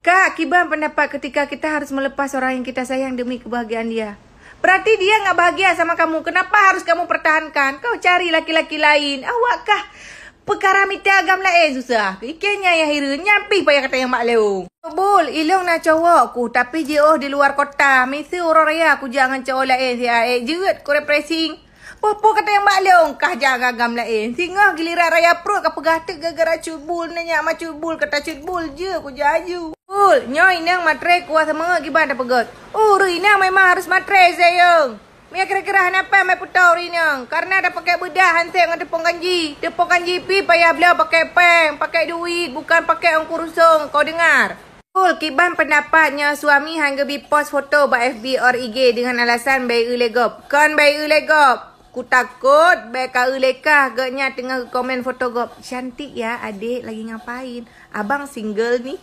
Kak, Kiban pendapat ketika kita harus melepas orang yang kita sayang demi kebahagiaan dia. Berarti dia nggak bahagia sama kamu. Kenapa harus kamu pertahankan? Kau cari laki-laki lain. Awakkah perkara mita agam lain susah? Ikannya ya hiru nyampi payah kata yang mak leung. Bul, ilong nak cowokku tapi jauh di luar kota. Mesti orang raya aku jangan cowok lain si aek jeut ko repressing. Popo kata yang mak leung kah jangan agam lain. Singgah giliran raya perut kau pegatek gara-gara cutbul nanya mak cutbul kata cutbul je aku jaju. Bul, nyoy nang matre kuah sama gimana pegot. Rina memang harus matre sayang. Mia kira-kira apa mai putau Rina. Karena ada pakai bedah hantar dengan tepung kanji. Tepung kanji pi payah beliau pakai peng, pakai duit, bukan pakai angkur rusung. Kau dengar? Bul, Kiban pendapatnya suami hangga bi post foto ba FB or IG dengan alasan bayi ulegop. Kan bayi ulegop. Ku takut baik ka ulekah gaknya tengah komen foto gop. Cantik ya adik lagi ngapain? Abang single nih.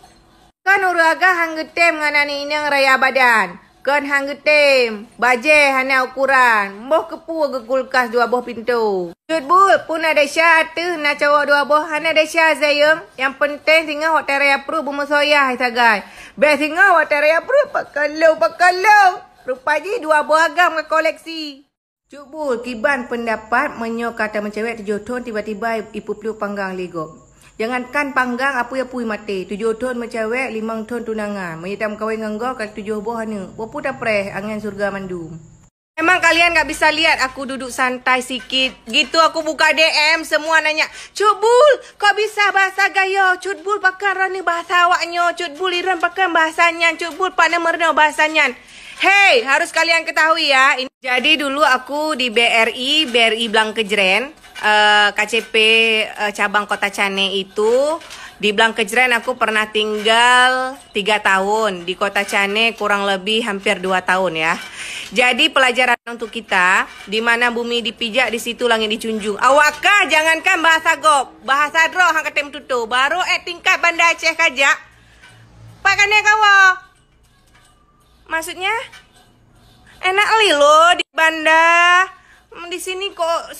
Kan uraga hanggetem ngana ni inang raya badan. Kan hanggetem baje hana ukuran. Boh kepu ke kulkas dua boh pintu. Cutbul pun ada syah tu nak cowok dua boh hana ada syah sayang. Yang penting singa hotel raya pro bumosoyah sagai. Be singa hotel raya pro pakalau. Rupanya dua boh agam ke koleksi. Cutbul, Kiban pendapat menyok kata mencewek 7 tahun tiba-tiba ipu peluk panggang legop. Jangankan panggang apa yang pui mati. 7 tahun mencewek 5 tahun tunangan. Menyitam kawin ngenggo kat 7 buah ni. Bopu dah preh angin surga mandum. Memang kalian gak bisa lihat aku duduk santai sikit. Gitu aku buka DM semua nanya. Cutbul, kok bisa bahasa gayo? Cutbul pakai rani bahasa awaknya. Cutbul iran pakai bahasanya. Cutbul pada merna bahasanya. Hey, harus kalian ketahui ya. Jadi dulu aku di BRI Blang Kejren, KCP cabang Kota Cane itu. Di Blang Kejren aku pernah tinggal 3 tahun. Di Kota Cane kurang lebih hampir 2 tahun ya. Jadi pelajaran untuk kita, di mana bumi dipijak, di situ langit dicunjung. Awakkah jangankan bahasa gop, bahasa dro hang ketem tutu. Baru tingkat Banda Aceh kajak. Pak kane kawa. Maksudnya enak li lo di Banda. Di sini kok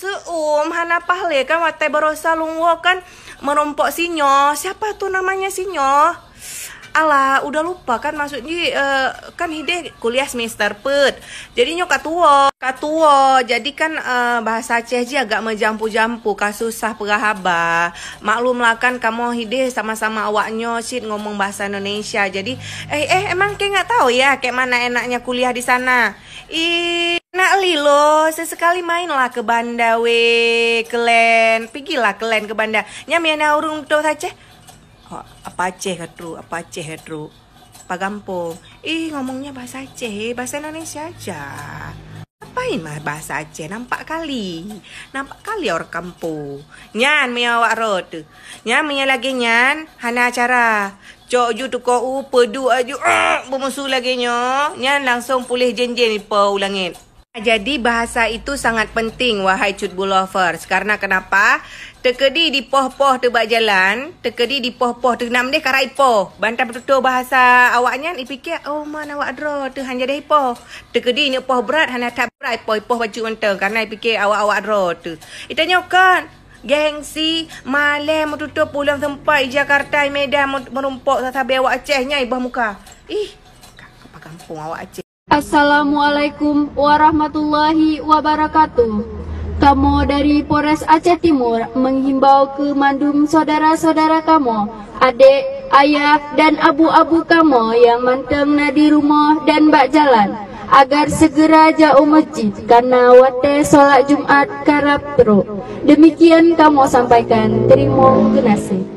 hana pahle kan watai berosa lungwo kan merompok sinyo. Siapa tuh namanya sinyo? Alah, udah lupa kan maksudnya kan hide kuliah semester pet. Jadi nyo katuo. Jadi kan bahasa Aceh aja agak menjampu-jampu kasusah perahaba. Maklumlah kan kamu hide sama-sama awaknyo sit ngomong bahasa Indonesia. Jadi emang kayak nggak tahu ya kayak mana enaknya kuliah di sana. Enak li lo, sesekali mainlah ke Banda kelen. Pergilah kelen ke Banda. Nyamiana urung to Aceh. Apa Aceh katru, Pagampung. Ngomongnya bahasa Aceh, bahasa Indonesia aja. Apain mah bahasa Aceh, nampak kali orang kampung. Nyan mia awak rot. Nyan mia lagi nyan, hana acara. Cok ju tu ko pedu aju bermusuh lagi nyo. Nyan langsung pulih jenjen pau langit. Jadi bahasa itu sangat penting wahai Cutbul lovers. Karena kenapa? Tekedi di poh-poh tebak jalan, tekedi di poh-poh tenam deh karai poh. Bantai betul bahasa awaknya ipikir mana awak dro tu hanya deh poh. Tekedi ni poh berat hanya tak berat poh baju menteng karena ipikir awak dro tu. Itanya kan gengsi malam tutup pulang tempat Jakarta Medan merumpok sasabe awak Acehnya ibah muka. Apa kampung awak Aceh. Assalamualaikum warahmatullahi wabarakatuh. Kamu dari Polres Aceh Timur menghimbau ke mandum saudara-saudara kamu, adik, ayah, dan abu-abu kamu yang manteng di rumah dan bak jalan agar segera jauh masjid karena wate solat Jumat karab teruk. Demikian kamu sampaikan. Terima kasih.